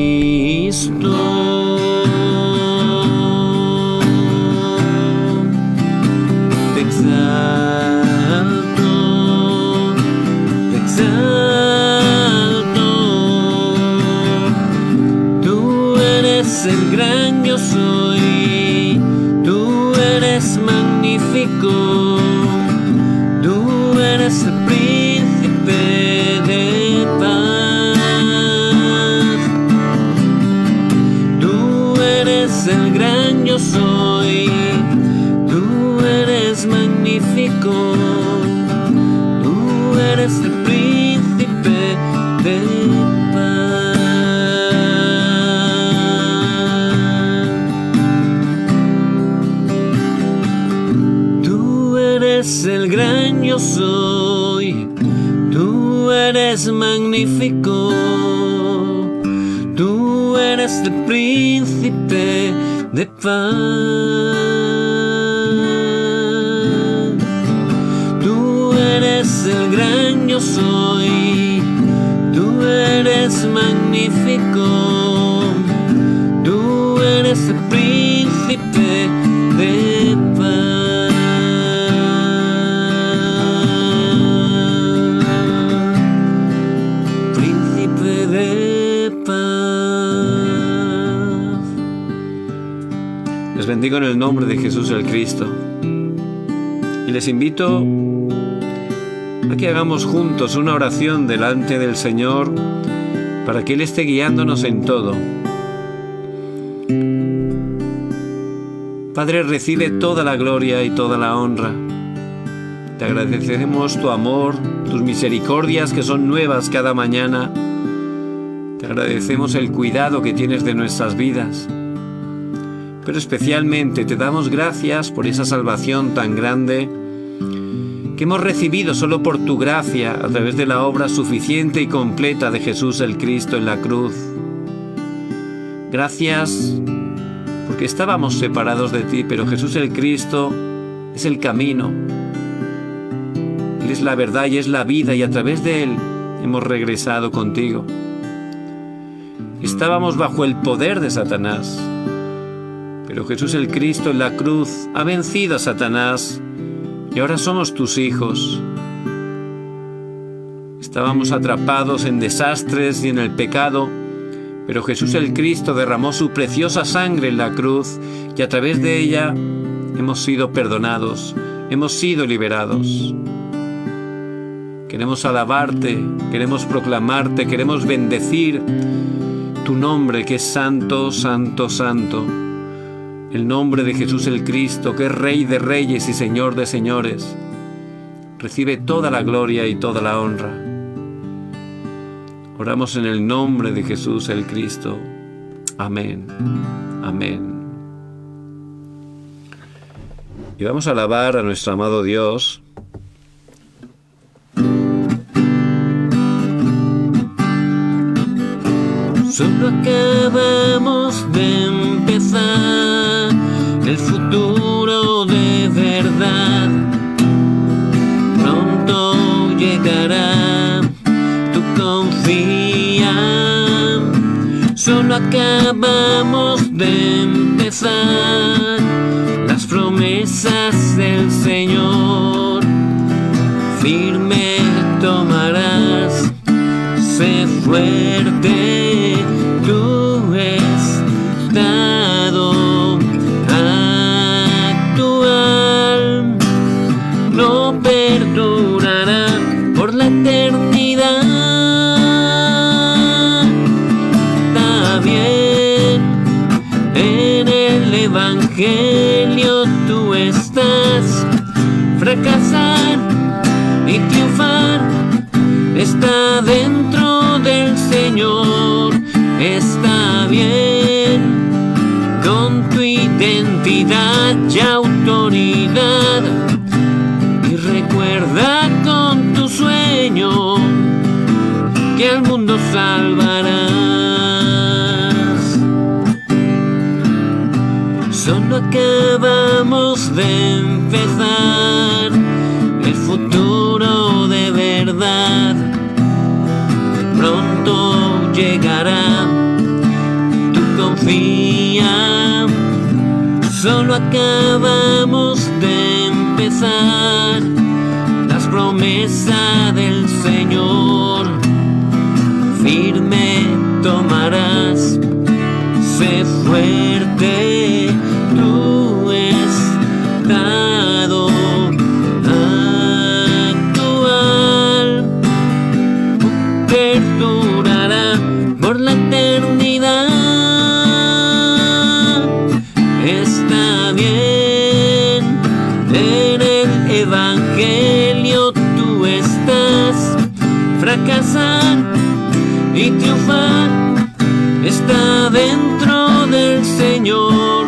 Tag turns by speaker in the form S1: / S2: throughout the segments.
S1: Cristo. Te exalto, te exalto. Tú eres el gran yo soy, tú eres magnífico, tú eres el príncipe de paz. Tú eres el gran yo soy, tú eres magnífico, tú eres el príncipe de paz. Tú eres el gran yo soy, tú eres magnífico, tú eres el príncipe de paz. Tú eres el gran yo soy, tú eres magnífico, tú eres el príncipe de paz. Príncipe de paz. Les bendigo en el nombre de Jesús el Cristo y les invito a que hagamos juntos una oración delante del Señor para que Él esté guiándonos en todo. Padre, recibe toda la gloria y toda la honra. Te agradecemos tu amor, tus misericordias que son nuevas cada mañana. Te agradecemos el cuidado que tienes de nuestras vidas. Pero especialmente te damos gracias por esa salvación tan grande que hemos recibido solo por tu gracia a través de la obra suficiente y completa de Jesús el Cristo en la cruz. Gracias porque estábamos separados de ti, pero Jesús el Cristo es el camino. Él es la verdad y es la vida, y a través de Él hemos regresado contigo. Estábamos bajo el poder de Satanás, pero Jesús el Cristo en la cruz ha vencido a Satanás y ahora somos tus hijos. Estábamos atrapados en desastres y en el pecado, pero Jesús el Cristo derramó su preciosa sangre en la cruz y a través de ella hemos sido perdonados, hemos sido liberados. Queremos alabarte, queremos proclamarte, queremos bendecir tu nombre que es santo, santo, santo. El nombre de Jesús el Cristo, que es Rey de reyes y Señor de señores. Recibe toda la gloria y toda la honra. Oramos en el nombre de Jesús el Cristo. Amén. Amén. Y vamos a alabar a nuestro amado Dios. Solo acabamos de empezar el futuro de verdad. Pronto llegará, tú confía. Solo acabamos de empezar las promesas del Señor. Firme tomarás, sé fuerte, tú estado actual no perdurará por la eternidad. Está bien, en el Evangelio tú estás. Fracasar y triunfar está dentro del Señor. Está bien, con tu identidad y autoridad. Y recuerda con tu sueño que al mundo salvarás. Solo acabamos de empezar el futuro de verdad. Pronto llegará, confía, solo acabamos de empezar. Las promesas del Señor firme tomarás. Sé fuerte, tu estado actual perdurará por la eternidad. Está bien, en el Evangelio tú estás. Fracasar y triunfar está dentro del Señor.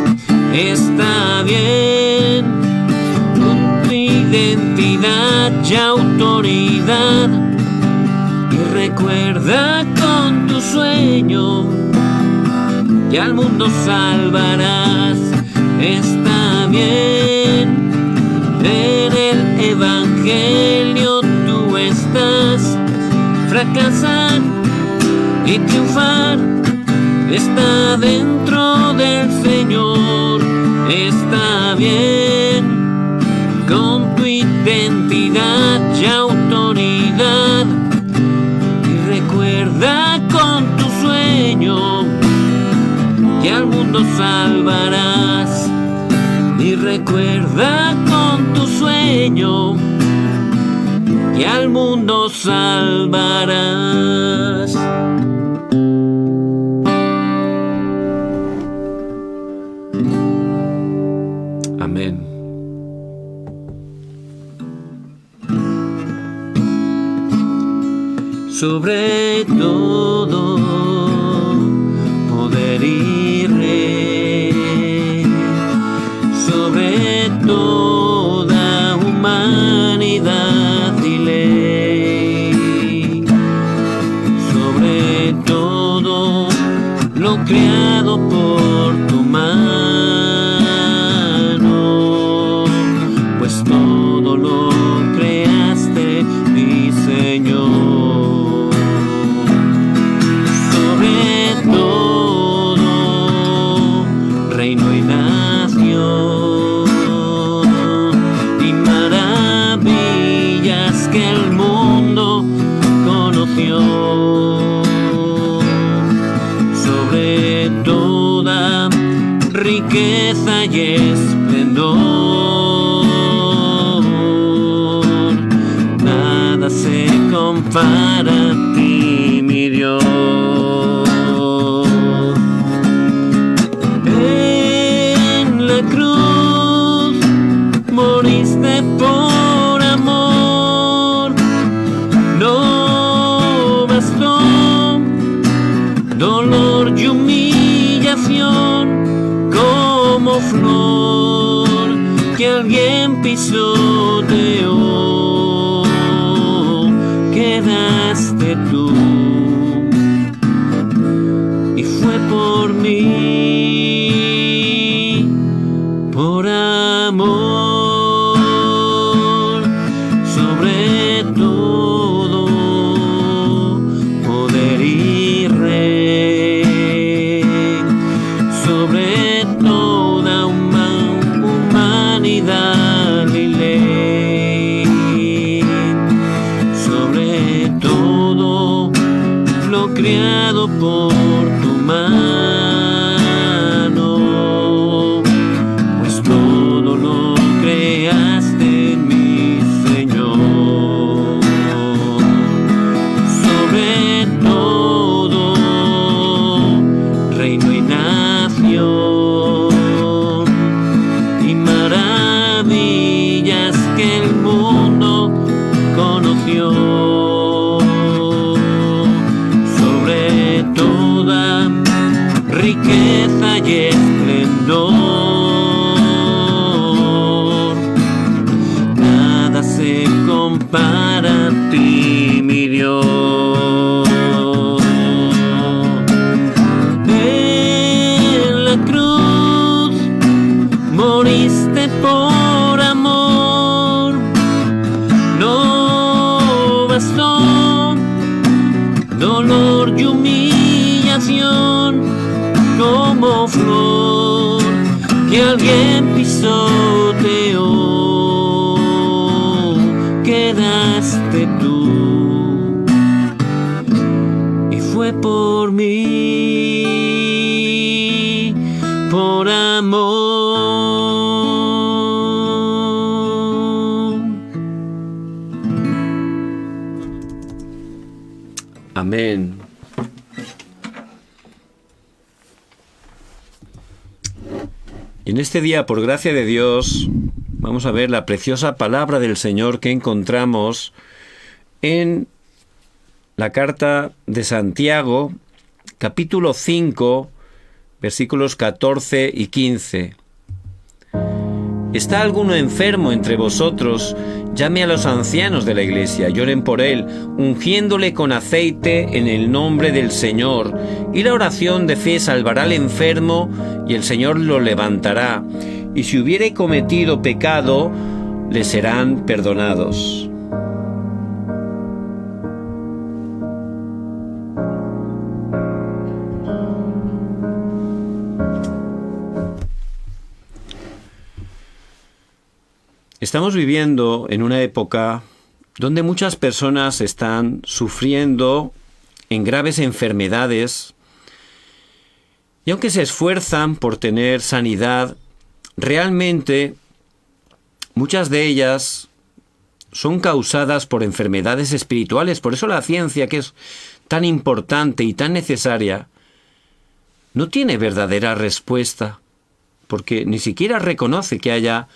S1: Está bien, con tu identidad y autoridad. Y recuerda con tu sueño que al mundo salvarás. Está bien, en el Evangelio tú estás. Fracasar y triunfar está dentro del Señor. Está bien, con tu identidad y autoridad. Y recuerda con tu sueño que al mundo salvarás. Y recuerda con tu sueño que al mundo salvarás. Amén. Sobre todo poder y rey, sobre toda humanidad y ley, sobre todo lo creado por tu mano, pues todo lo creaste, mi Señor. Sobre todo reino y nación y maravillas que el mundo conoció. Sobre toda riqueza y esplendor, nada se compara a ti, mi Dios. En la cruz moriste por amor, no bastó dolor y humillación, como flor que alguien pisoteó, quedaste tú y fue por mí, por amor. Sobre todo poder y rey, sobre toda humanidad y ley, sobre todo lo creado por tu mano, pues todo lo creaste, mi Señor. Sobre todo reino y nación y maravillas que el mundo conoció. Sobre toda riqueza y esplendor, nada se compara a ti, mi Dios. En la cruz moriste por amor, no bastó dolor y humillación, como que alguien pisoteó, quedaste tú, y fue por mí, por amor. Amén. Y en este día, por gracia de Dios, vamos a ver la preciosa palabra del Señor que encontramos en la carta de Santiago, capítulo 5, versículos 14 y 15. ¿Está alguno enfermo entre vosotros? Llame a los ancianos de la iglesia, lloren por él, ungiéndole con aceite en el nombre del Señor. Y la oración de fe salvará al enfermo, y el Señor lo levantará. Y si hubiere cometido pecado, le serán perdonados. Estamos viviendo en una época donde muchas personas están sufriendo en graves enfermedades y aunque se esfuerzan por tener sanidad, realmente muchas de ellas son causadas por enfermedades espirituales. Por eso la ciencia, que es tan importante y tan necesaria, no tiene verdadera respuesta, porque ni siquiera reconoce que haya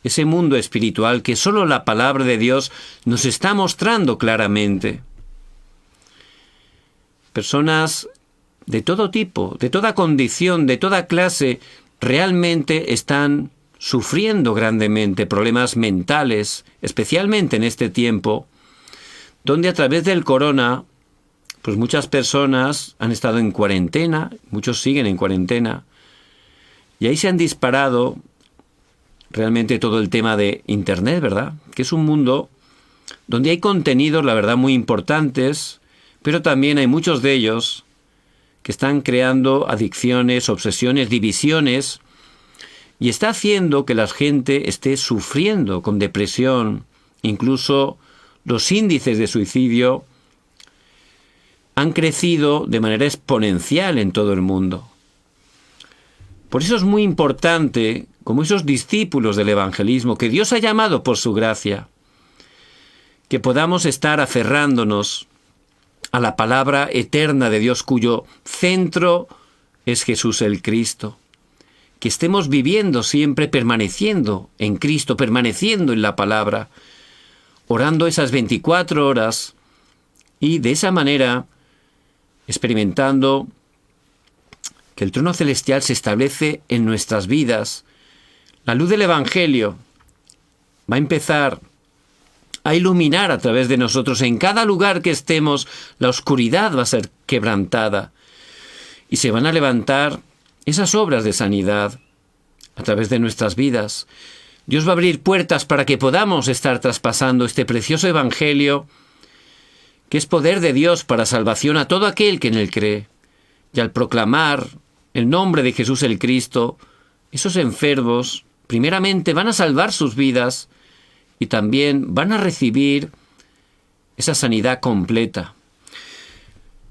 S1: ese mundo espiritual que solo la palabra de Dios nos está mostrando claramente. Personas de todo tipo, de toda condición, de toda clase, realmente están sufriendo grandemente problemas mentales, especialmente en este tiempo, donde a través del corona, pues muchas personas han estado en cuarentena, muchos siguen en cuarentena, y ahí se han disparado realmente todo el tema de Internet, ¿verdad? Que es un mundo donde hay contenidos, la verdad, muy importantes, pero también hay muchos de ellos que están creando adicciones, obsesiones, divisiones, y está haciendo que la gente esté sufriendo con depresión. Incluso los índices de suicidio han crecido de manera exponencial en todo el mundo. Por eso es muy importante, como esos discípulos del evangelismo que Dios ha llamado por su gracia, que podamos estar aferrándonos a la palabra eterna de Dios, cuyo centro es Jesús el Cristo. Que estemos viviendo siempre permaneciendo en Cristo, permaneciendo en la palabra, orando esas 24 horas y de esa manera experimentando que el trono celestial se establece en nuestras vidas. La luz del Evangelio va a empezar a iluminar a través de nosotros. En cada lugar que estemos, la oscuridad va a ser quebrantada y se van a levantar esas obras de sanidad a través de nuestras vidas. Dios va a abrir puertas para que podamos estar traspasando este precioso Evangelio, que es poder de Dios para salvación a todo aquel que en él cree. Y al proclamar el nombre de Jesús el Cristo, esos enfermos primeramente van a salvar sus vidas y también van a recibir esa sanidad completa.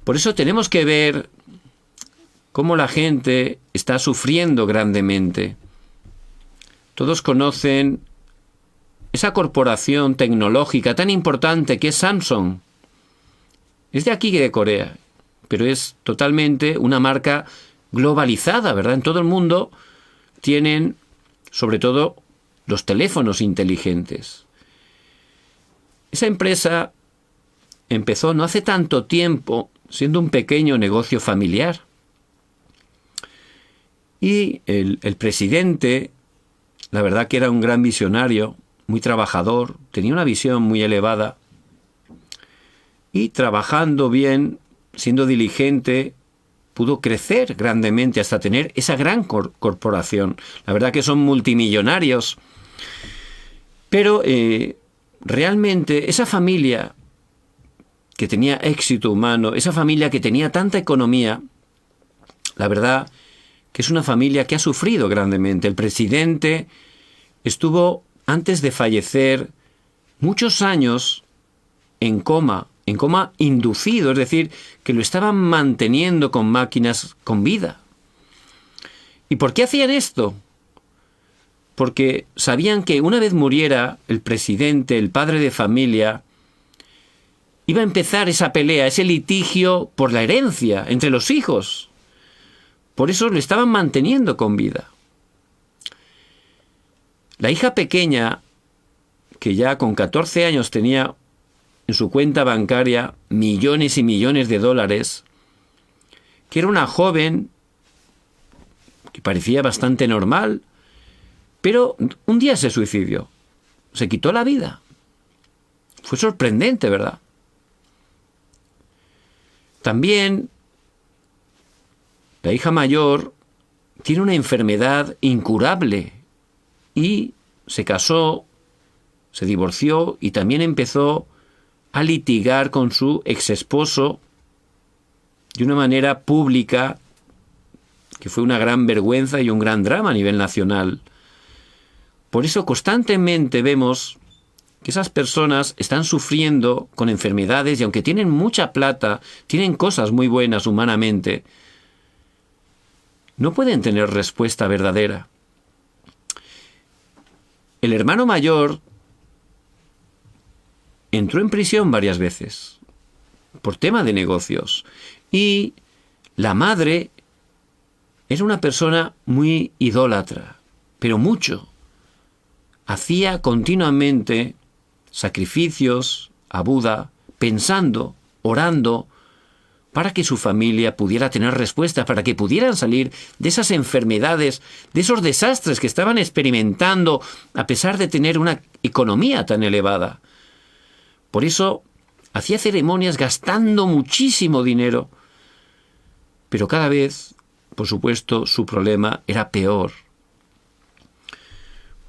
S1: Por eso tenemos que ver cómo la gente está sufriendo grandemente. Todos conocen esa corporación tecnológica tan importante que es Samsung. Es de aquí, de Corea, pero es totalmente una marca globalizada, ¿verdad? En todo el mundo tienen, sobre todo, los teléfonos inteligentes. Esa empresa empezó no hace tanto tiempo siendo un pequeño negocio familiar. Y el presidente, la verdad que era un gran visionario, muy trabajador, tenía una visión muy elevada. Y trabajando bien, siendo diligente, pudo crecer grandemente hasta tener esa gran corporación. La verdad que son multimillonarios. Pero realmente esa familia que tenía éxito humano, esa familia que tenía tanta economía, la verdad que es una familia que ha sufrido grandemente. El presidente estuvo, antes de fallecer, muchos años en coma inducido, es decir, que lo estaban manteniendo con máquinas con vida. ¿Y por qué hacían esto? Porque sabían que una vez muriera el presidente, el padre de familia, iba a empezar esa pelea, ese litigio por la herencia entre los hijos. Por eso lo estaban manteniendo con vida. La hija pequeña, que ya con 14 años tenía en su cuenta bancaria millones y millones de dólares, que era una joven que parecía bastante normal, pero un día se suicidó, se quitó la vida. Fue sorprendente, ¿verdad? También la hija mayor tiene una enfermedad incurable y se casó, se divorció y también empezó a litigar con su exesposo de una manera pública, que fue una gran vergüenza y un gran drama a nivel nacional. Por eso constantemente vemos que esas personas están sufriendo con enfermedades y aunque tienen mucha plata, tienen cosas muy buenas humanamente, no pueden tener respuesta verdadera. El hermano mayor entró en prisión varias veces por tema de negocios y la madre era una persona muy idólatra, pero mucho. Hacía continuamente sacrificios a Buda, pensando, orando, para que su familia pudiera tener respuesta, para que pudieran salir de esas enfermedades, de esos desastres que estaban experimentando, a pesar de tener una economía tan elevada. Por eso hacía ceremonias gastando muchísimo dinero, pero cada vez, por supuesto, su problema era peor.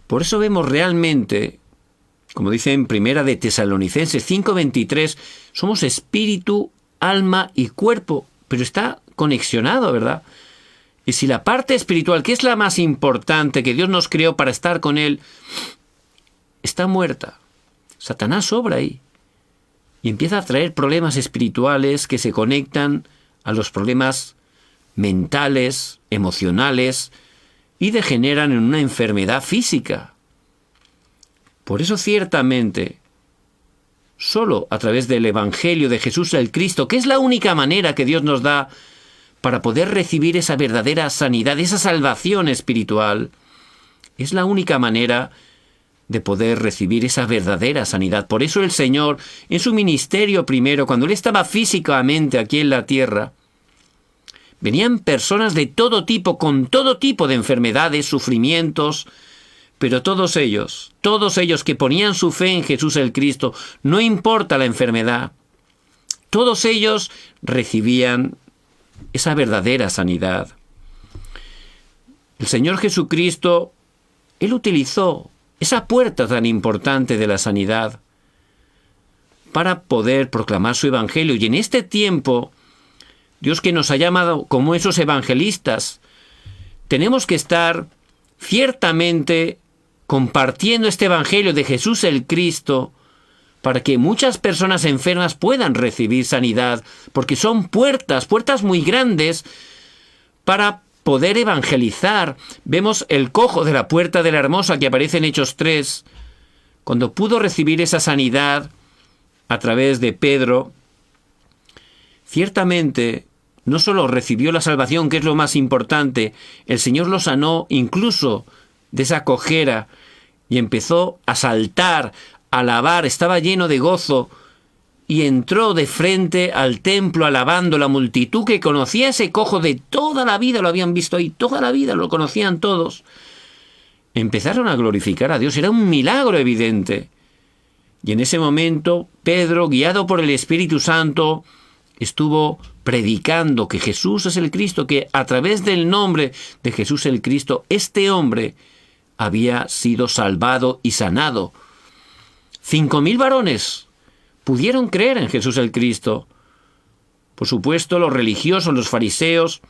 S1: Por eso vemos realmente, como dice en Primera de Tesalonicenses 5:23, somos espíritu, alma y cuerpo, pero está conexionado, ¿verdad? Y si la parte espiritual, que es la más importante, que Dios nos creó para estar con Él, está muerta, Satanás obra ahí y empieza a traer problemas espirituales que se conectan a los problemas mentales, emocionales y degeneran en una enfermedad física. Por eso ciertamente, solo a través del Evangelio de Jesús el Cristo, que es la única manera que Dios nos da para poder recibir esa verdadera sanidad, esa salvación espiritual, es la única manera de poder recibir esa verdadera sanidad. Por eso el Señor, en su ministerio primero, cuando Él estaba físicamente aquí en la tierra, venían personas de todo tipo, con todo tipo de enfermedades, sufrimientos, pero todos ellos que ponían su fe en Jesús el Cristo, no importa la enfermedad, todos ellos recibían esa verdadera sanidad. El Señor Jesucristo, Él utilizó esa puerta tan importante de la sanidad para poder proclamar su evangelio. Y en este tiempo, Dios que nos ha llamado como esos evangelistas, tenemos que estar ciertamente compartiendo este evangelio de Jesús el Cristo para que muchas personas enfermas puedan recibir sanidad, porque son puertas muy grandes para poder evangelizar. Vemos el cojo de la puerta de la Hermosa que aparece en Hechos 3, cuando pudo recibir esa sanidad a través de Pedro. Ciertamente, no solo recibió la salvación, que es lo más importante, el Señor lo sanó incluso de esa cojera y empezó a saltar, a alabar, estaba lleno de gozo y entró de frente al templo alabando. La multitud que conocía ese cojo de toda la vida, lo habían visto ahí, toda la vida lo conocían todos, empezaron a glorificar a Dios. Era un milagro evidente. Y en ese momento Pedro, guiado por el Espíritu Santo, estuvo predicando que Jesús es el Cristo, que a través del nombre de Jesús el Cristo, este hombre había sido salvado y sanado. 5.000 varones pudieron creer en Jesús el Cristo. Por supuesto, los religiosos, los fariseos,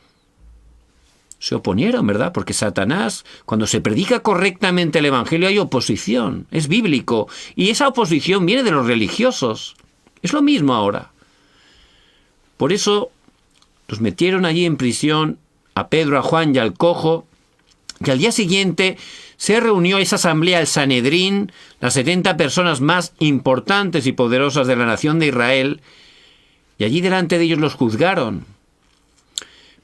S1: se oponieron, ¿verdad? Porque Satanás, cuando se predica correctamente el Evangelio, hay oposición, es bíblico, y esa oposición viene de los religiosos. Es lo mismo ahora. Por eso los metieron allí en prisión, a Pedro, a Juan y al cojo, y al día siguiente se reunió esa asamblea, el Sanedrín, las 70 personas más importantes y poderosas de la nación de Israel, y allí delante de ellos los juzgaron.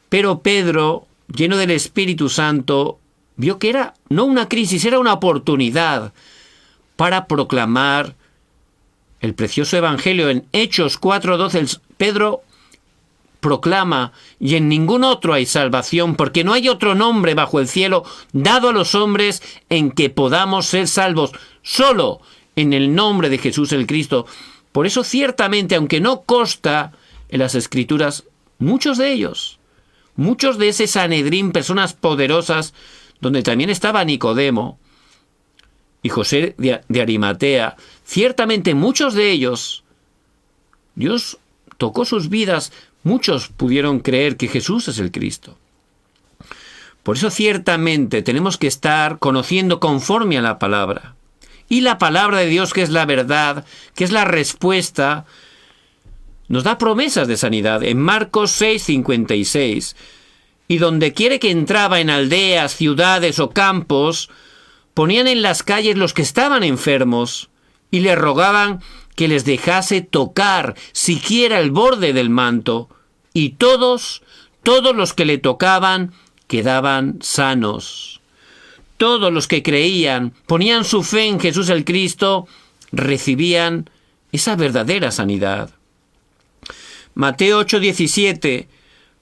S1: Pero Pedro, lleno del Espíritu Santo, vio que era no una crisis, era una oportunidad para proclamar el precioso Evangelio. En Hechos 4:12, Pedro proclama: y en ningún otro hay salvación, porque no hay otro nombre bajo el cielo dado a los hombres en que podamos ser salvos, solo en el nombre de Jesús el Cristo. Por eso, ciertamente, aunque no consta en las Escrituras, muchos de ese Sanedrín, personas poderosas, donde también estaba Nicodemo y José de Arimatea, ciertamente muchos de ellos, Dios tocó sus vidas, muchos pudieron creer que Jesús es el Cristo. Por eso ciertamente tenemos que estar conociendo conforme a la palabra. Y la palabra de Dios, que es la verdad, que es la respuesta, nos da promesas de sanidad. En Marcos 6:56, y donde quiere que entraba, en aldeas, ciudades o campos, ponían en las calles los que estaban enfermos y le rogaban que les dejase tocar siquiera el borde del manto, y todos los que le tocaban quedaban sanos. Todos los que creían, ponían su fe en Jesús el Cristo, recibían esa verdadera sanidad. Mateo 8:17,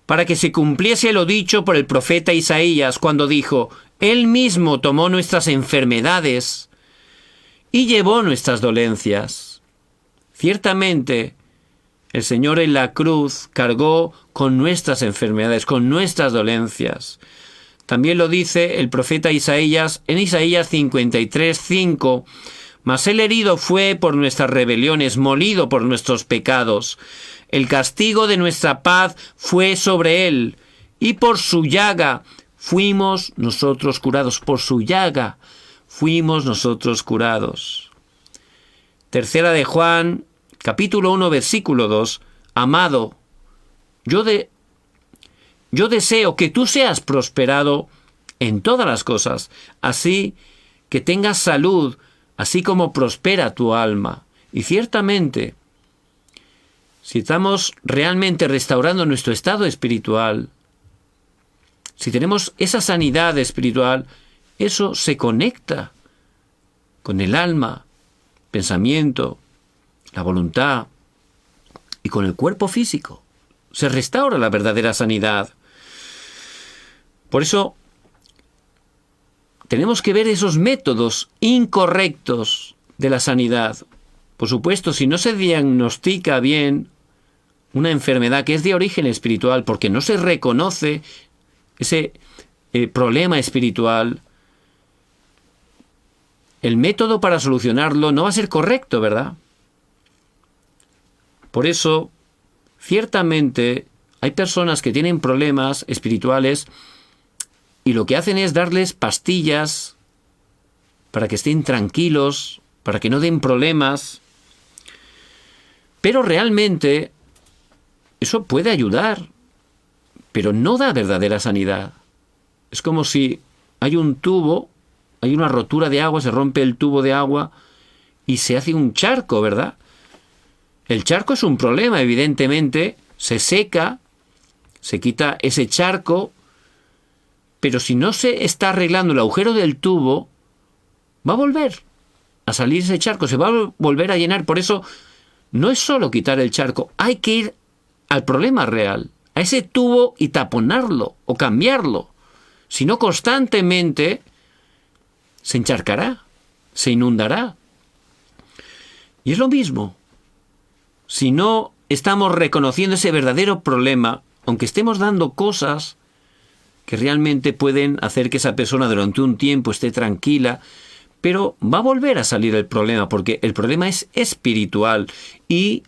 S1: para que se cumpliese lo dicho por el profeta Isaías, cuando dijo: Él mismo tomó nuestras enfermedades y llevó nuestras dolencias. Ciertamente, el Señor en la cruz cargó con nuestras enfermedades, con nuestras dolencias. También lo dice el profeta Isaías en Isaías 53:5. Mas él herido fue por nuestras rebeliones, molido por nuestros pecados. El castigo de nuestra paz fue sobre él, y por su llaga fuimos nosotros curados. Por su llaga fuimos nosotros curados. Tercera de Juan, capítulo 1, versículo 2. Amado, yo deseo que tú seas prosperado en todas las cosas, así que tengas salud, así como prospera tu alma. Y ciertamente, si estamos realmente restaurando nuestro estado espiritual, si tenemos esa sanidad espiritual, eso se conecta con el alma, pensamiento, la voluntad y con el cuerpo físico. Se restaura la verdadera sanidad. Por eso tenemos que ver esos métodos incorrectos de la sanidad. Por supuesto, si no se diagnostica bien una enfermedad que es de origen espiritual, porque no se reconoce ese problema espiritual, el método para solucionarlo no va a ser correcto, ¿verdad? Por eso, ciertamente, hay personas que tienen problemas espirituales y lo que hacen es darles pastillas para que estén tranquilos, para que no den problemas. Pero realmente eso puede ayudar, pero no da verdadera sanidad. Es como si hay un tubo, hay una rotura de agua, se rompe el tubo de agua y se hace un charco, ¿verdad? El charco es un problema, evidentemente, se seca, se quita ese charco, pero si no se está arreglando el agujero del tubo, va a volver a salir ese charco, se va a volver a llenar. Por eso no es solo quitar el charco, hay que ir al problema real, a ese tubo y taponarlo o cambiarlo. Si no, constantemente se encharcará, se inundará. Y es lo mismo. Si no estamos reconociendo ese verdadero problema, aunque estemos dando cosas que realmente pueden hacer que esa persona durante un tiempo esté tranquila, pero va a volver a salir el problema, porque el problema es espiritual y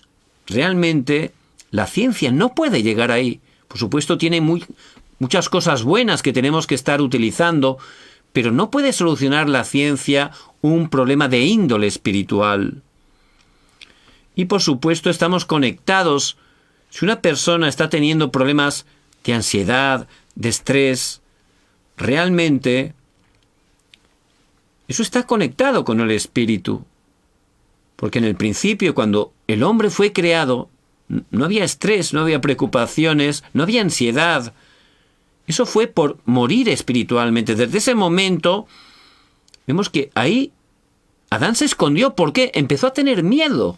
S1: realmente la ciencia no puede llegar ahí. Por supuesto, tiene muchas cosas buenas que tenemos que estar utilizando, pero no puede solucionar la ciencia un problema de índole espiritual. Y por supuesto estamos conectados. Si una persona está teniendo problemas de ansiedad, de estrés, realmente eso está conectado con el espíritu. Porque en el principio, cuando el hombre fue creado, no había estrés, no había preocupaciones, no había ansiedad. Eso fue por morir espiritualmente. Desde ese momento, vemos que ahí Adán se escondió. ¿Por qué? Empezó a tener miedo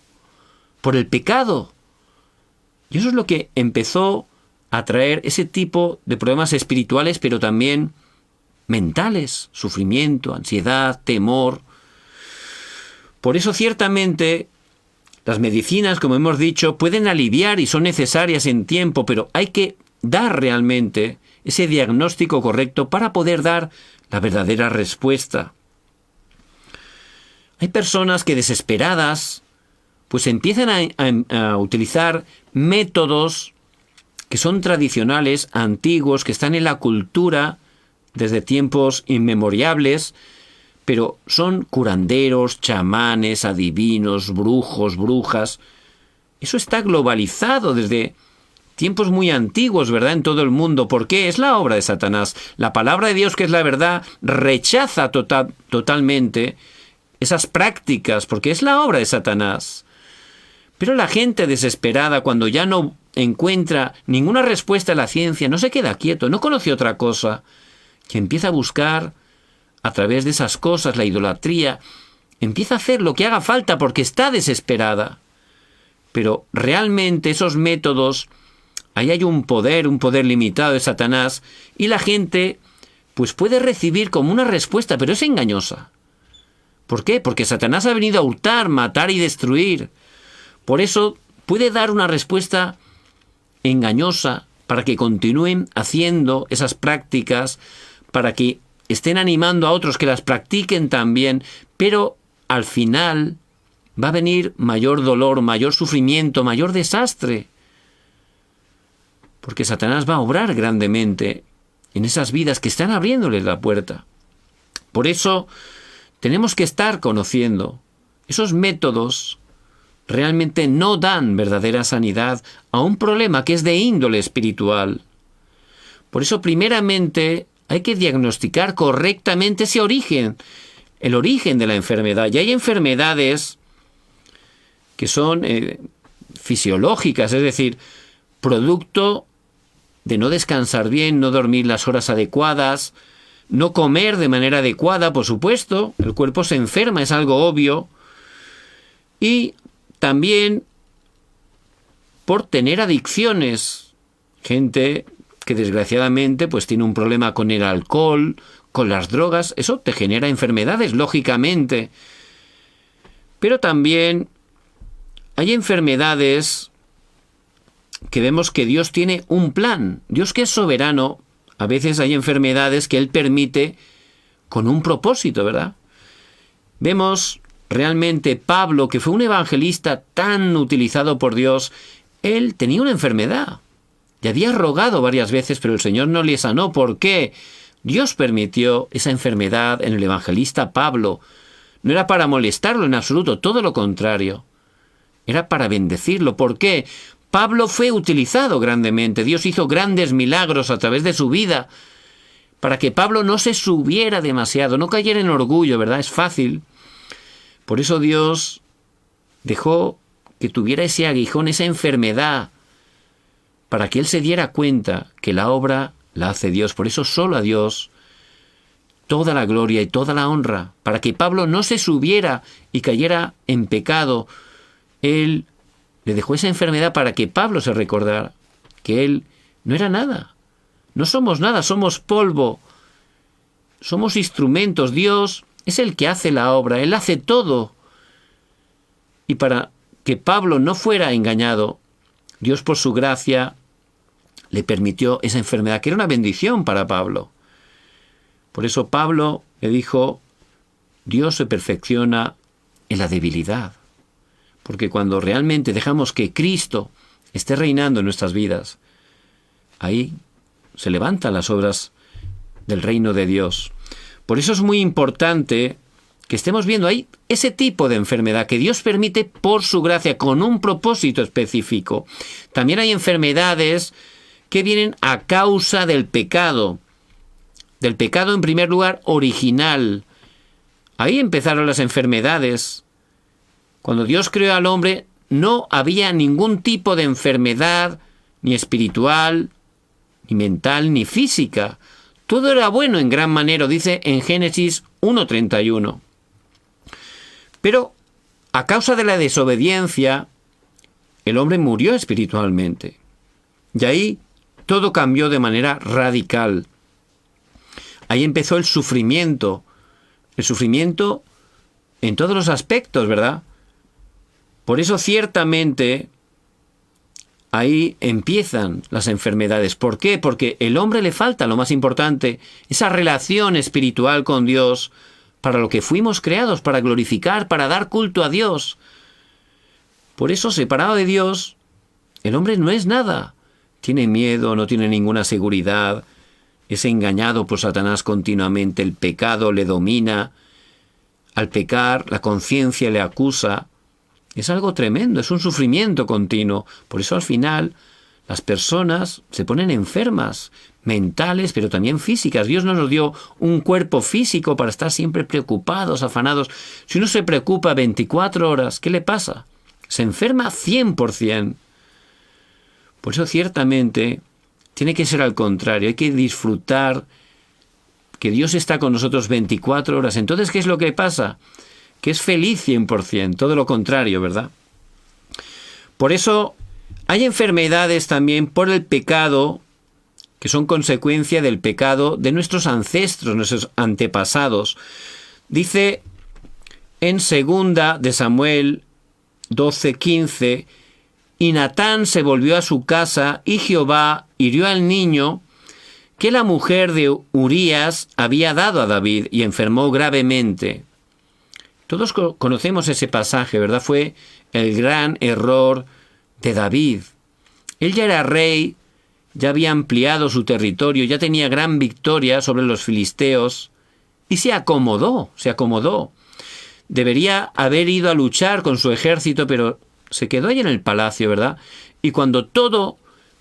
S1: por el pecado. Y eso es lo que empezó a traer ese tipo de problemas espirituales, pero también mentales, sufrimiento, ansiedad, temor. Por eso ciertamente las medicinas, como hemos dicho, pueden aliviar y son necesarias en tiempo, pero hay que dar realmente ese diagnóstico correcto para poder dar la verdadera respuesta. Hay personas que desesperadas pues empiezan a utilizar métodos que son tradicionales, antiguos, que están en la cultura desde tiempos inmemoriales, pero son curanderos, chamanes, adivinos, brujos, brujas. Eso está globalizado desde tiempos muy antiguos, ¿verdad?, en todo el mundo. ¿Por qué? Es la obra de Satanás. La palabra de Dios, que es la verdad, rechaza totalmente esas prácticas, porque es la obra de Satanás. Pero la gente desesperada, cuando ya no encuentra ninguna respuesta a la ciencia, no se queda quieto, no conoce otra cosa, que empieza a buscar a través de esas cosas, la idolatría, empieza a hacer lo que haga falta porque está desesperada. Pero realmente esos métodos, ahí hay un poder limitado de Satanás, y la gente pues puede recibir como una respuesta, pero es engañosa. ¿Por qué? Porque Satanás ha venido a hurtar, matar y destruir. Por eso puede dar una respuesta engañosa para que continúen haciendo esas prácticas, para que estén animando a otros que las practiquen también, pero al final va a venir mayor dolor, mayor sufrimiento, mayor desastre. Porque Satanás va a obrar grandemente en esas vidas que están abriéndoles la puerta. Por eso tenemos que estar conociendo esos métodos. Realmente no dan verdadera sanidad a un problema que es de índole espiritual. Por eso, primeramente, hay que diagnosticar correctamente ese origen, el origen de la enfermedad. Y hay enfermedades que son fisiológicas, es decir, producto de no descansar bien, no dormir las horas adecuadas, no comer de manera adecuada, por supuesto. El cuerpo se enferma, es algo obvio. Y también por tener adicciones. Gente que desgraciadamente pues tiene un problema con el alcohol, con las drogas. Eso te genera enfermedades, lógicamente. Pero también hay enfermedades que vemos que Dios tiene un plan. Dios, que es soberano, a veces hay enfermedades que Él permite con un propósito, ¿verdad? Vemos realmente Pablo, que fue un evangelista tan utilizado por Dios, él tenía una enfermedad. Y había rogado varias veces, pero el Señor no le sanó. ¿Por qué? Dios permitió esa enfermedad en el evangelista Pablo. No era para molestarlo en absoluto, todo lo contrario. Era para bendecirlo. ¿Por qué? Pablo fue utilizado grandemente. Dios hizo grandes milagros a través de su vida para que Pablo no se subiera demasiado, no cayera en orgullo, ¿verdad? Es fácil. Por eso Dios dejó que tuviera ese aguijón, esa enfermedad, para que él se diera cuenta que la obra la hace Dios. Por eso solo a Dios toda la gloria y toda la honra, para que Pablo no se subiera y cayera en pecado. Él le dejó esa enfermedad para que Pablo se recordara que él no era nada. No somos nada, somos polvo. Somos instrumentos. Dios es el que hace la obra, Él hace todo. Y para que Pablo no fuera engañado, Dios por su gracia le permitió esa enfermedad, que era una bendición para Pablo. Por eso Pablo le dijo, Dios se perfecciona en la debilidad. Porque cuando realmente dejamos que Cristo esté reinando en nuestras vidas, ahí se levantan las obras del reino de Dios. Por eso es muy importante que estemos viendo ahí ese tipo de enfermedad que Dios permite por su gracia, con un propósito específico. También hay enfermedades que vienen a causa del pecado en primer lugar original. Ahí empezaron las enfermedades. Cuando Dios creó al hombre, no había ningún tipo de enfermedad, ni espiritual, ni mental, ni física. Todo era bueno en gran manera, dice en Génesis 1:31. Pero a causa de la desobediencia, el hombre murió espiritualmente. Y ahí todo cambió de manera radical. Ahí empezó el sufrimiento en todos los aspectos, ¿verdad? Por eso ciertamente ahí empiezan las enfermedades. ¿Por qué? Porque el hombre le falta lo más importante, esa relación espiritual con Dios, para lo que fuimos creados, para glorificar, para dar culto a Dios. Por eso, separado de Dios, el hombre no es nada. Tiene miedo, no tiene ninguna seguridad, es engañado por Satanás continuamente, el pecado le domina. Al pecar, la conciencia le acusa. Es algo tremendo, es un sufrimiento continuo. Por eso al final las personas se ponen enfermas, mentales, pero también físicas. Dios no nos dio un cuerpo físico para estar siempre preocupados, afanados. Si uno se preocupa 24 horas, ¿qué le pasa? Se enferma 100%. Por eso ciertamente tiene que ser al contrario. Hay que disfrutar que Dios está con nosotros 24 horas. Entonces, ¿qué es lo que pasa? Que es feliz 100%, todo lo contrario, ¿verdad? Por eso hay enfermedades también por el pecado, que son consecuencia del pecado de nuestros ancestros, nuestros antepasados. Dice en 2 de Samuel 12:15, y Natán se volvió a su casa, y Jehová hirió al niño que la mujer de Urías había dado a David, y enfermó gravemente. Todos conocemos ese pasaje, ¿verdad? Fue el gran error de David. Él ya era rey, ya había ampliado su territorio, ya tenía gran victoria sobre los filisteos, y se acomodó. Debería haber ido a luchar con su ejército, pero se quedó ahí en el palacio, ¿verdad? Y cuando todo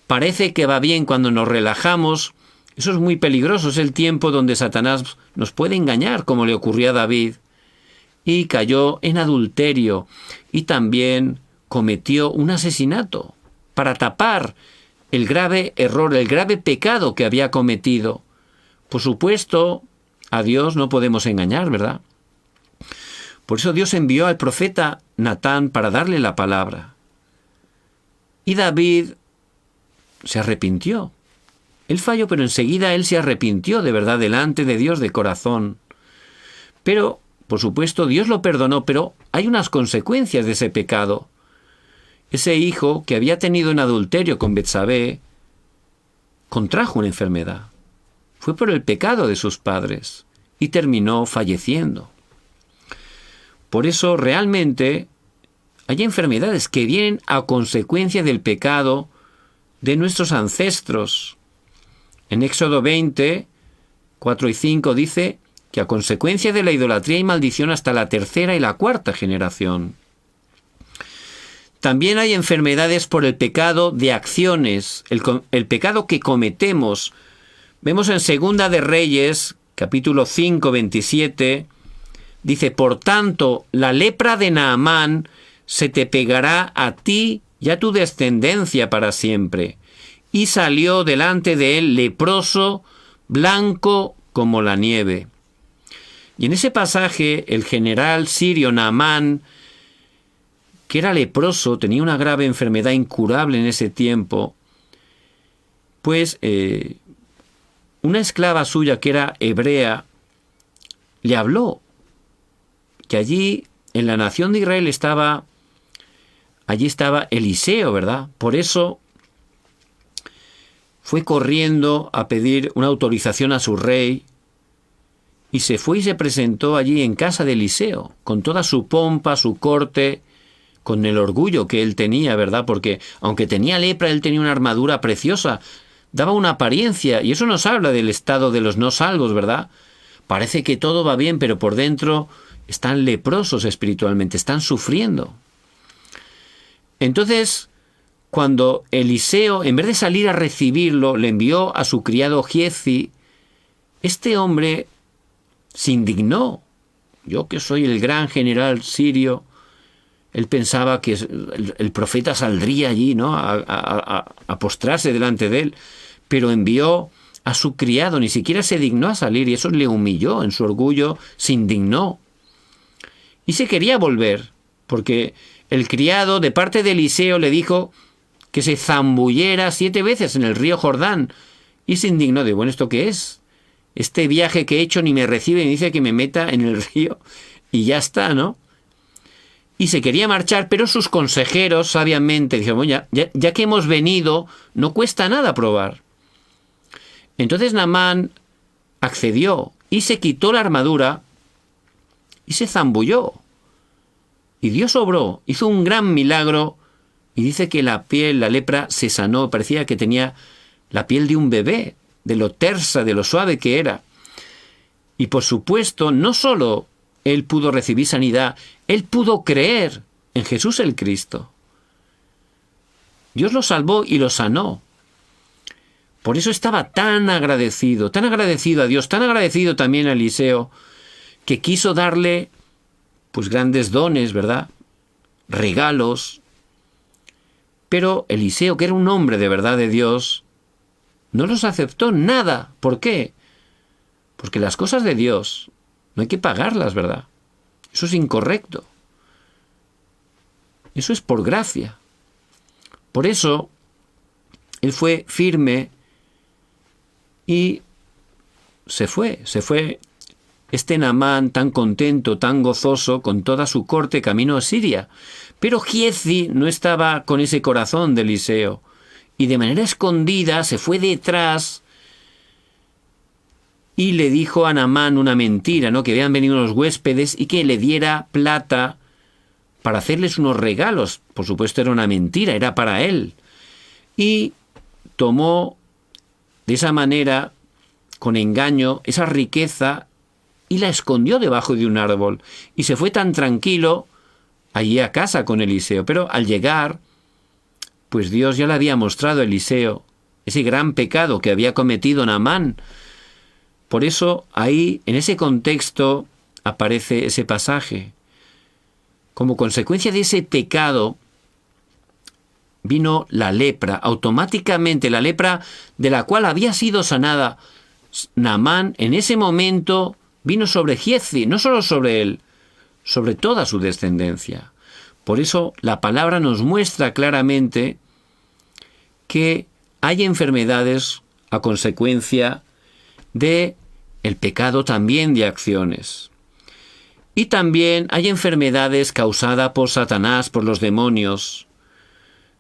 S1: parece que va bien, cuando nos relajamos, eso es muy peligroso, es el tiempo donde Satanás nos puede engañar, como le ocurrió a David. Y cayó en adulterio y también cometió un asesinato para tapar el grave error, el grave pecado que había cometido. Por supuesto, a Dios no podemos engañar, ¿verdad? Por eso Dios envió al profeta Natán para darle la palabra. Y David se arrepintió. Él falló, pero enseguida él se arrepintió de verdad delante de Dios de corazón. Pero por supuesto, Dios lo perdonó, pero hay unas consecuencias de ese pecado. Ese hijo que había tenido un adulterio con Betsabé contrajo una enfermedad. Fue por el pecado de sus padres y terminó falleciendo. Por eso, realmente, hay enfermedades que vienen a consecuencia del pecado de nuestros ancestros. En Éxodo 20, 4 y 5 dice que a consecuencia de la idolatría hay maldición hasta la 3ª y la 4ª generación. También hay enfermedades por el pecado de acciones, el pecado que cometemos. Vemos en 2 de Reyes, capítulo 5, 27, dice, por tanto, la lepra de Naamán se te pegará a ti y a tu descendencia para siempre. Y salió delante de él leproso, blanco como la nieve. Y en ese pasaje, el general sirio Naamán, que era leproso, tenía una grave enfermedad incurable en ese tiempo, pues una esclava suya que era hebrea, le habló que allí, en la nación de Israel, estaba Eliseo, ¿verdad? Por eso fue corriendo a pedir una autorización a su rey, y se fue y se presentó allí en casa de Eliseo, con toda su pompa, su corte, con el orgullo que él tenía, ¿verdad? Porque aunque tenía lepra, él tenía una armadura preciosa, daba una apariencia, y eso nos habla del estado de los no salvos, ¿verdad? Parece que todo va bien, pero por dentro están leprosos espiritualmente, están sufriendo. Entonces, cuando Eliseo, en vez de salir a recibirlo, le envió a su criado Giezi, este hombre se indignó. Yo, que soy el gran general sirio, él pensaba que el profeta saldría allí, ¿no?, a postrarse delante de él, pero envió a su criado, ni siquiera se dignó a salir, y eso le humilló. En su orgullo se indignó. Y se quería volver, porque el criado, de parte de Eliseo, le dijo que se zambullera 7 veces en el río Jordán, y se indignó de, bueno, ¿esto qué es? Este viaje que he hecho ni me recibe, ni dice que me meta en el río, y ya está, ¿no? Y se quería marchar, pero sus consejeros sabiamente dijeron, bueno, ya que hemos venido, no cuesta nada probar. Entonces Naamán accedió y se quitó la armadura y se zambulló. Y Dios obró, hizo un gran milagro, y dice que la piel, la lepra, se sanó. Parecía que tenía la piel de un bebé, de lo tersa, de lo suave que era. Y por supuesto, no solo él pudo recibir sanidad, él pudo creer en Jesús el Cristo. Dios lo salvó y lo sanó. Por eso estaba tan agradecido a Dios, tan agradecido también a Eliseo, que quiso darle pues grandes dones, ¿verdad? Regalos. Pero Eliseo, que era un hombre de verdad de Dios, no los aceptó nada. ¿Por qué? Porque las cosas de Dios no hay que pagarlas, ¿verdad? Eso es incorrecto. Eso es por gracia. Por eso, él fue firme y se fue este Naamán tan contento, tan gozoso, con toda su corte camino a Siria. Pero Giezi no estaba con ese corazón de Eliseo, y de manera escondida se fue detrás y le dijo a Naamán una mentira, ¿no?, que habían venido unos huéspedes y que le diera plata para hacerles unos regalos. Por supuesto era una mentira, era para él. Y tomó de esa manera, con engaño, esa riqueza y la escondió debajo de un árbol. Y se fue tan tranquilo allí a casa con Eliseo. Pero al llegar, pues Dios ya le había mostrado a Eliseo ese gran pecado que había cometido Naamán. Por eso ahí, en ese contexto, aparece ese pasaje. Como consecuencia de ese pecado, vino la lepra. Automáticamente la lepra de la cual había sido sanada Naamán, en ese momento vino sobre Giezi, no solo sobre él, sobre toda su descendencia. Por eso la palabra nos muestra claramente que hay enfermedades a consecuencia de el pecado también de acciones. Y también hay enfermedades causadas por Satanás, por los demonios.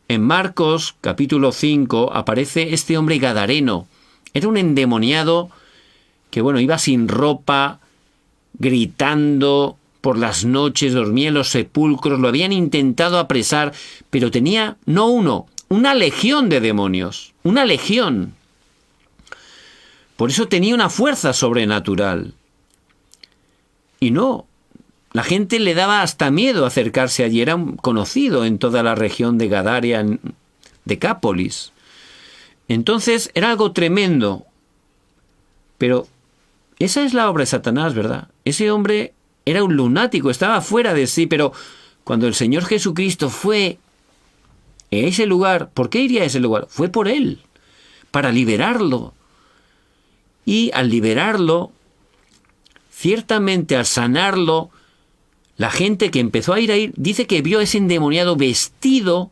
S1: En Marcos, capítulo 5, aparece este hombre gadareno. Era un endemoniado que, iba sin ropa, gritando por las noches, dormía en los sepulcros, lo habían intentado apresar, pero tenía, no uno, una legión de demonios, una legión. Por eso tenía una fuerza sobrenatural. Y la gente le daba hasta miedo acercarse allí, era conocido en toda la región de Gadaria, en Decápolis. Entonces era algo tremendo. Pero esa es la obra de Satanás, ¿verdad? Ese hombre era un lunático, estaba fuera de sí, pero cuando el Señor Jesucristo fue a ese lugar, ¿por qué iría a ese lugar? Fue por él, para liberarlo. Y al liberarlo, ciertamente al sanarlo, la gente que empezó a ir ahí, dice que vio a ese endemoniado vestido,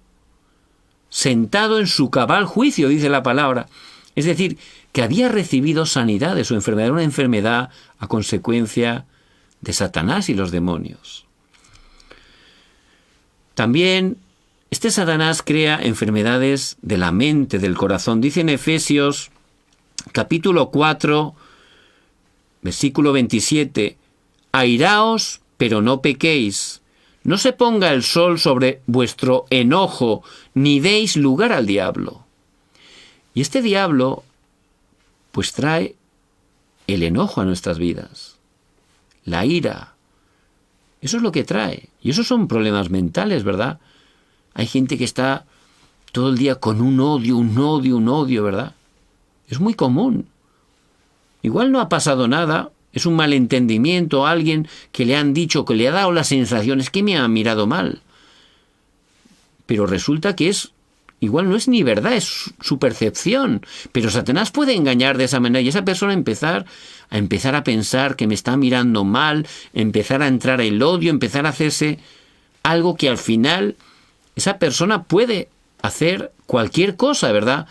S1: sentado en su cabal juicio, dice la palabra. Es decir, que había recibido sanidad de su enfermedad, una enfermedad a consecuencia de Satanás y los demonios. También este Satanás crea enfermedades de la mente, del corazón. Dice en Efesios capítulo 4, versículo 27, airaos, pero no pequéis. No se ponga el sol sobre vuestro enojo, ni deis lugar al diablo. Y este diablo, pues trae el enojo a nuestras vidas, la ira. Eso es lo que trae. Y esos son problemas mentales, ¿verdad? Hay gente que está todo el día con un odio, ¿verdad? Es muy común. Igual no ha pasado nada, es un malentendimiento, alguien que le han dicho, que le ha dado la sensación, es que me ha mirado mal. Pero resulta que igual no es ni verdad, es su percepción. Pero Satanás puede engañar de esa manera y esa persona empezar a pensar que me está mirando mal, empezar a entrar el odio, empezar a hacerse algo que al final esa persona puede hacer cualquier cosa, ¿verdad?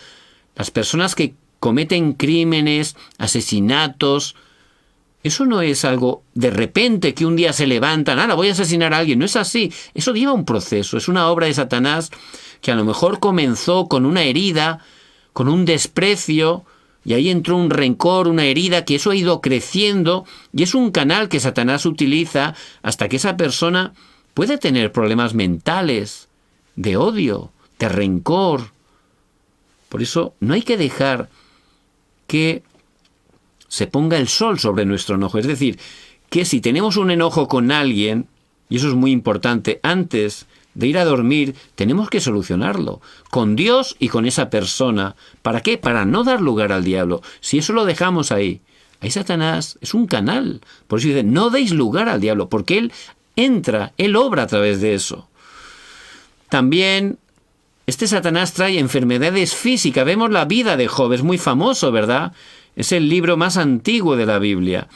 S1: Las personas que cometen crímenes, asesinatos, eso no es algo de repente que un día se levantan, voy a asesinar a alguien. No es así. Eso lleva un proceso. Es una obra de Satanás que a lo mejor comenzó con una herida, con un desprecio, y ahí entró un rencor, una herida, que eso ha ido creciendo, y es un canal que Satanás utiliza hasta que esa persona puede tener problemas mentales, de odio, de rencor. Por eso no hay que dejar que se ponga el sol sobre nuestro enojo. Es decir, que si tenemos un enojo con alguien, y eso es muy importante, antes de ir a dormir, tenemos que solucionarlo con Dios y con esa persona. ¿Para qué? Para no dar lugar al diablo. Si eso lo dejamos ahí Satanás es un canal. Por eso dice, no deis lugar al diablo, porque él entra, él obra a través de eso. También este Satanás trae enfermedades físicas. Vemos la vida de Job, es muy famoso, ¿verdad? Es el libro más antiguo de la Biblia.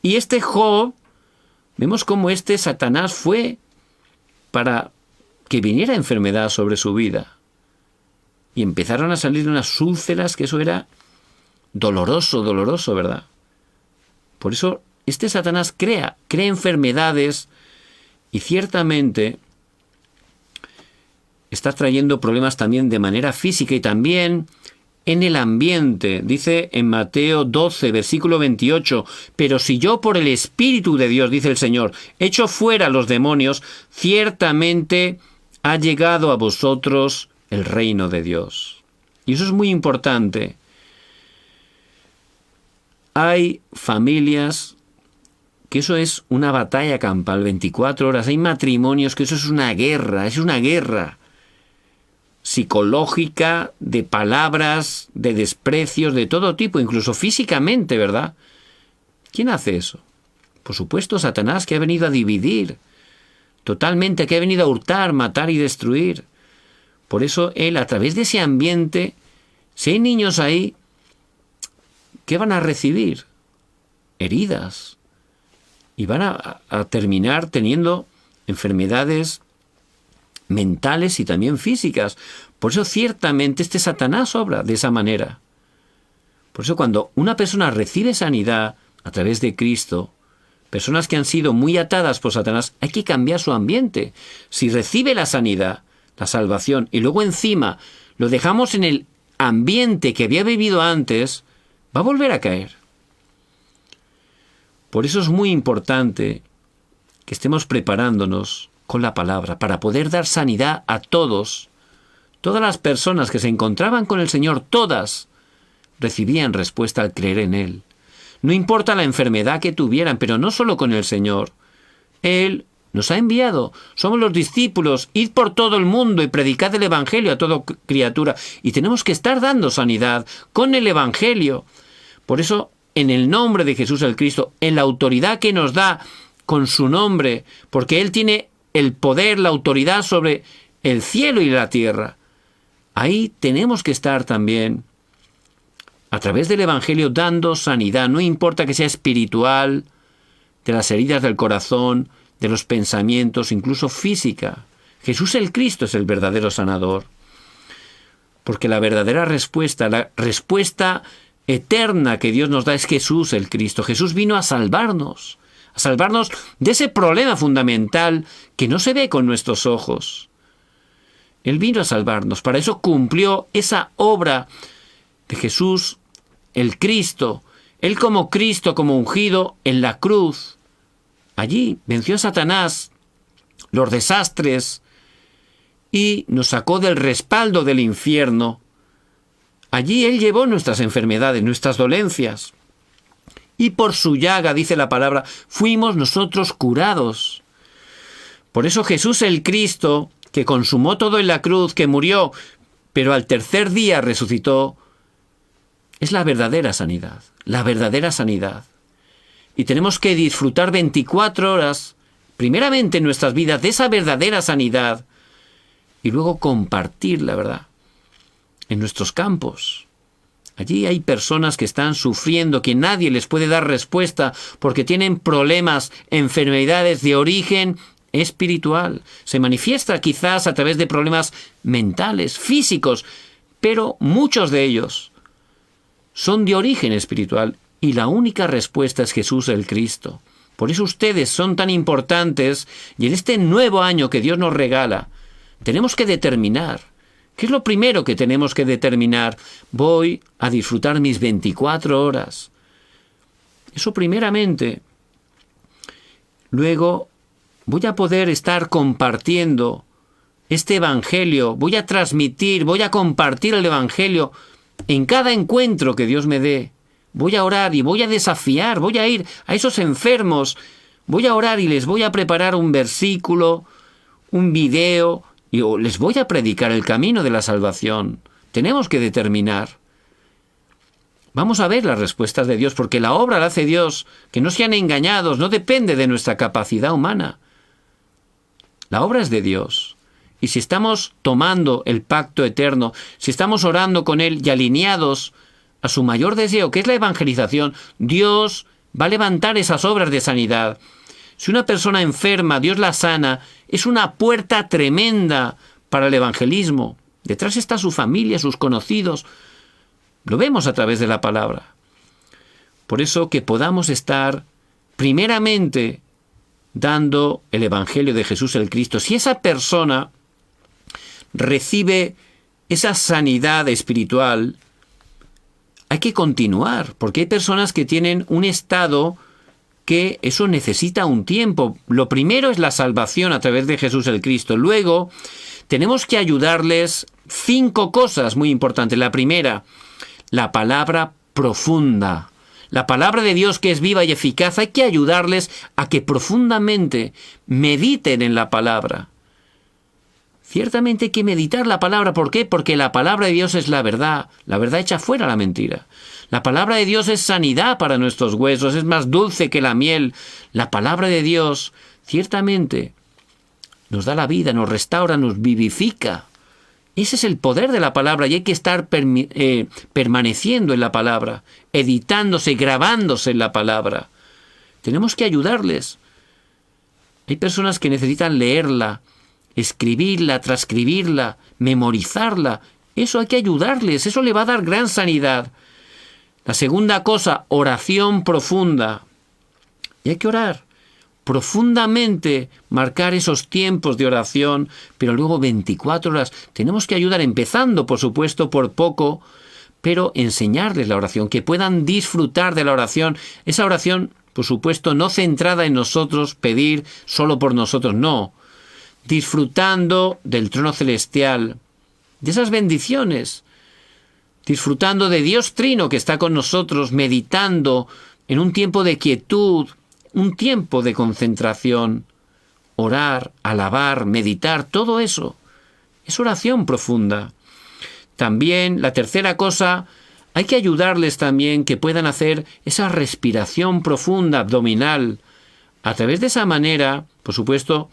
S1: Y este Job, vemos cómo este Satanás fue para que viniera enfermedad sobre su vida. Y empezaron a salir unas úlceras, que eso era doloroso, ¿verdad? Por eso este Satanás crea enfermedades y ciertamente está trayendo problemas también de manera física y también en el ambiente. Dice en Mateo 12, versículo 28, pero si yo por el Espíritu de Dios, dice el Señor, echo fuera a los demonios, ciertamente ha llegado a vosotros el reino de Dios. Y eso es muy importante. Hay familias que eso es una batalla campal, 24 horas. Hay matrimonios que eso es una guerra psicológica, de palabras, de desprecios, de todo tipo, incluso físicamente, ¿verdad? ¿Quién hace eso? Por supuesto, Satanás, que ha venido a dividir totalmente, que ha venido a hurtar, matar y destruir. Por eso él, a través de ese ambiente, si hay niños ahí, ¿qué van a recibir? Heridas. Y van a terminar teniendo enfermedades mentales y también físicas. Por eso ciertamente este Satanás obra de esa manera. Por eso cuando una persona recibe sanidad a través de Cristo, personas que han sido muy atadas por Satanás, hay que cambiar su ambiente. Si recibe la sanidad, la salvación, y luego encima lo dejamos en el ambiente que había vivido antes, va a volver a caer. Por eso es muy importante que estemos preparándonos con la palabra para poder dar sanidad a todas las personas que se encontraban con el Señor, todas recibían respuesta al creer en Él. No importa la enfermedad que tuvieran, pero no solo con el Señor. Él nos ha enviado, somos los discípulos, id por todo el mundo y predicad el Evangelio a toda criatura. Y tenemos que estar dando sanidad con el Evangelio. Por eso, en el nombre de Jesús el Cristo, en la autoridad que nos da con su nombre, porque Él tiene el poder, la autoridad sobre el cielo y la tierra. Ahí tenemos que estar también, a través del Evangelio, dando sanidad. No importa que sea espiritual, de las heridas del corazón, de los pensamientos, incluso física. Jesús el Cristo es el verdadero sanador. Porque la verdadera respuesta, la respuesta eterna que Dios nos da es Jesús el Cristo. Jesús vino a salvarnos de ese problema fundamental que no se ve con nuestros ojos. Él vino a salvarnos, para eso cumplió esa obra de Jesús, el Cristo. Él como Cristo, como ungido en la cruz, allí venció a Satanás, los desastres, y nos sacó del respaldo del infierno Allí Él llevó nuestras enfermedades, nuestras dolencias. Y por su llaga, dice la palabra, fuimos nosotros curados. Por eso Jesús el Cristo, que consumó todo en la cruz, que murió, pero al tercer día resucitó, es la verdadera sanidad, la verdadera sanidad. Y tenemos que disfrutar 24 horas, primeramente en nuestras vidas, de esa verdadera sanidad, y luego compartir la verdad en nuestros campos. Allí hay personas que están sufriendo, que nadie les puede dar respuesta porque tienen problemas, enfermedades de origen espiritual. Se manifiesta quizás a través de problemas mentales, físicos, pero muchos de ellos son de origen espiritual y la única respuesta es Jesús el Cristo. Por eso ustedes son tan importantes y en este nuevo año que Dios nos regala, tenemos que determinar. ¿Qué es lo primero que tenemos que determinar? Voy a disfrutar mis 24 horas. Eso primeramente. Luego voy a poder estar compartiendo este Evangelio. Voy a transmitir, voy a compartir el Evangelio en cada encuentro que Dios me dé. Voy a orar y voy a desafiar, voy a ir a esos enfermos. Voy a orar y les voy a preparar un versículo, un video, y les voy a predicar el camino de la salvación. Tenemos que determinar. Vamos a ver las respuestas de Dios, porque la obra la hace Dios. Que no sean engañados, no depende de nuestra capacidad humana. La obra es de Dios. Y si estamos tomando el pacto eterno, si estamos orando con Él y alineados a su mayor deseo, que es la evangelización, Dios va a levantar esas obras de sanidad. Si una persona enferma, Dios la sana, es una puerta tremenda para el evangelismo. Detrás está su familia, sus conocidos. Lo vemos a través de la palabra. Por eso que podamos estar primeramente dando el Evangelio de Jesús el Cristo. Si esa persona recibe esa sanidad espiritual, hay que continuar, porque hay personas que tienen un estado que eso necesita un tiempo. Lo primero es la salvación a través de Jesús el Cristo. Luego, tenemos que ayudarles 5 cosas muy importantes. La primera, la palabra profunda. La palabra de Dios que es viva y eficaz, hay que ayudarles a que profundamente mediten en la palabra. Ciertamente hay que meditar la palabra. ¿Por qué? Porque la palabra de Dios es la verdad echa fuera la mentira. La palabra de Dios es sanidad para nuestros huesos, es más dulce que la miel. La palabra de Dios ciertamente nos da la vida, nos restaura, nos vivifica. Ese es el poder de la palabra y hay que estar permaneciendo en la palabra, editándose, grabándose en la palabra. Tenemos que ayudarles. Hay personas que necesitan leerla, escribirla, transcribirla, memorizarla. Eso hay que ayudarles, eso le va a dar gran sanidad. La segunda cosa, oración profunda. Y hay que orar profundamente, marcar esos tiempos de oración, pero luego 24 horas. Tenemos que ayudar, empezando, por supuesto, por poco, pero enseñarles la oración, que puedan disfrutar de la oración. Esa oración, por supuesto, no centrada en nosotros, pedir solo por nosotros, no. Disfrutando del trono celestial, de esas bendiciones, disfrutando de Dios Trino que está con nosotros, meditando en un tiempo de quietud, un tiempo de concentración, orar, alabar, meditar, todo eso es oración profunda. También, la tercera cosa, hay que ayudarles también que puedan hacer esa respiración profunda abdominal. A través de esa manera, por supuesto,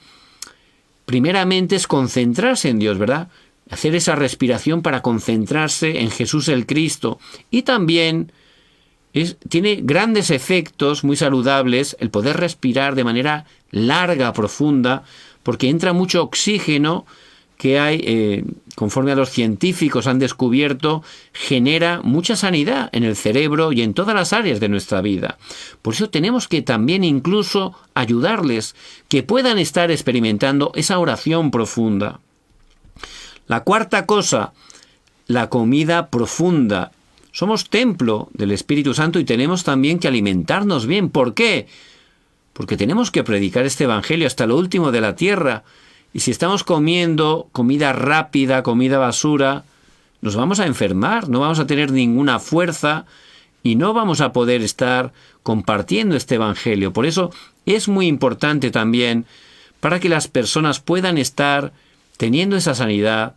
S1: primeramente es concentrarse en Dios, ¿verdad? Hacer esa respiración para concentrarse en Jesús el Cristo. Y también tiene grandes efectos muy saludables el poder respirar de manera larga, profunda, porque entra mucho oxígeno que hay, conforme a los científicos han descubierto, genera mucha sanidad en el cerebro y en todas las áreas de nuestra vida. Por eso tenemos que también incluso ayudarles que puedan estar experimentando esa oración profunda. La cuarta cosa, la comida profunda. Somos templo del Espíritu Santo y tenemos también que alimentarnos bien. ¿Por qué? Porque tenemos que predicar este Evangelio hasta lo último de la tierra. Y si estamos comiendo comida rápida, comida basura, nos vamos a enfermar, no vamos a tener ninguna fuerza y no vamos a poder estar compartiendo este Evangelio. Por eso es muy importante también, para que las personas puedan estar teniendo esa sanidad,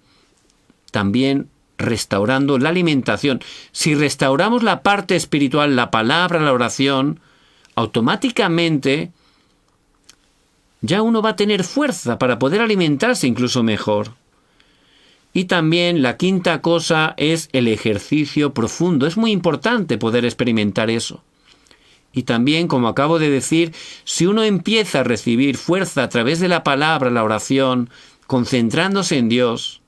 S1: también restaurando la alimentación. Si restauramos la parte espiritual, la palabra, la oración, automáticamente ya uno va a tener fuerza para poder alimentarse incluso mejor. Y también la quinta cosa es el ejercicio profundo. Es muy importante poder experimentar eso. Y también, como acabo de decir, si uno empieza a recibir fuerza a través de la palabra, la oración, concentrándose en Dios,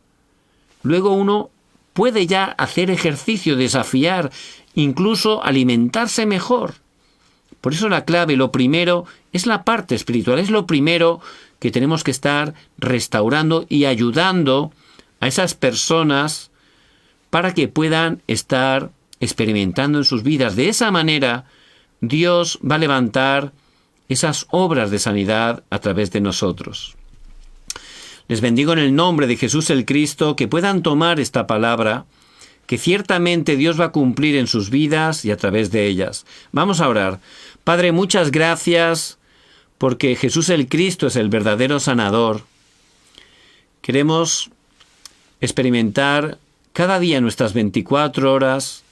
S1: luego uno puede ya hacer ejercicio, desafiar, incluso alimentarse mejor. Por eso la clave, lo primero, es la parte espiritual. Es lo primero que tenemos que estar restaurando y ayudando a esas personas para que puedan estar experimentando en sus vidas. De esa manera, Dios va a levantar esas obras de sanidad a través de nosotros. Les bendigo en el nombre de Jesús el Cristo, que puedan tomar esta palabra, que ciertamente Dios va a cumplir en sus vidas y a través de ellas. Vamos a orar. Padre, muchas gracias porque Jesús el Cristo es el verdadero sanador. Queremos experimentar cada día en nuestras 24 horas,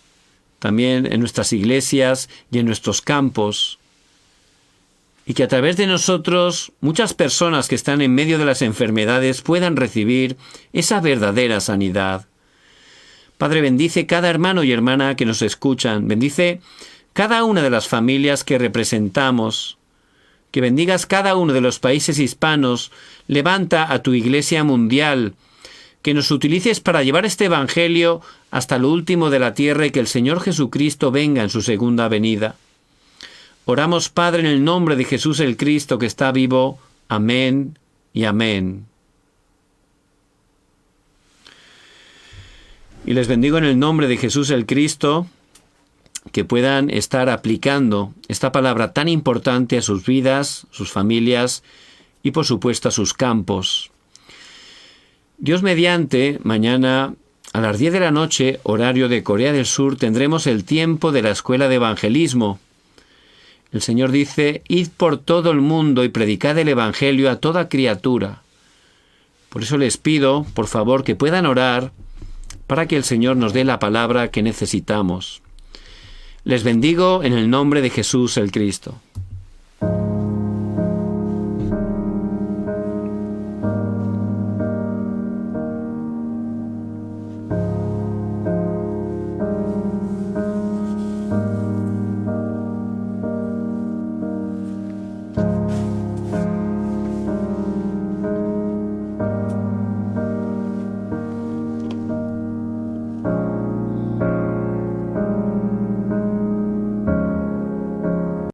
S1: también en nuestras iglesias y en nuestros campos, y que a través de nosotros muchas personas que están en medio de las enfermedades puedan recibir esa verdadera sanidad. Padre, bendice cada hermano y hermana que nos escuchan, bendice cada una de las familias que representamos, que bendigas cada uno de los países hispanos, levanta a tu iglesia mundial, que nos utilices para llevar este Evangelio hasta lo último de la tierra y que el Señor Jesucristo venga en su segunda venida. Oramos, Padre, en el nombre de Jesús el Cristo que está vivo. Amén y amén. Y les bendigo en el nombre de Jesús el Cristo, que puedan estar aplicando esta palabra tan importante a sus vidas, sus familias y por supuesto a sus campos. Dios mediante, mañana a las 10 de la noche, horario de Corea del Sur, tendremos el tiempo de la Escuela de Evangelismo. El Señor dice, id por todo el mundo y predicad el Evangelio a toda criatura. Por eso les pido, por favor, que puedan orar para que el Señor nos dé la palabra que necesitamos. Les bendigo en el nombre de Jesús el Cristo.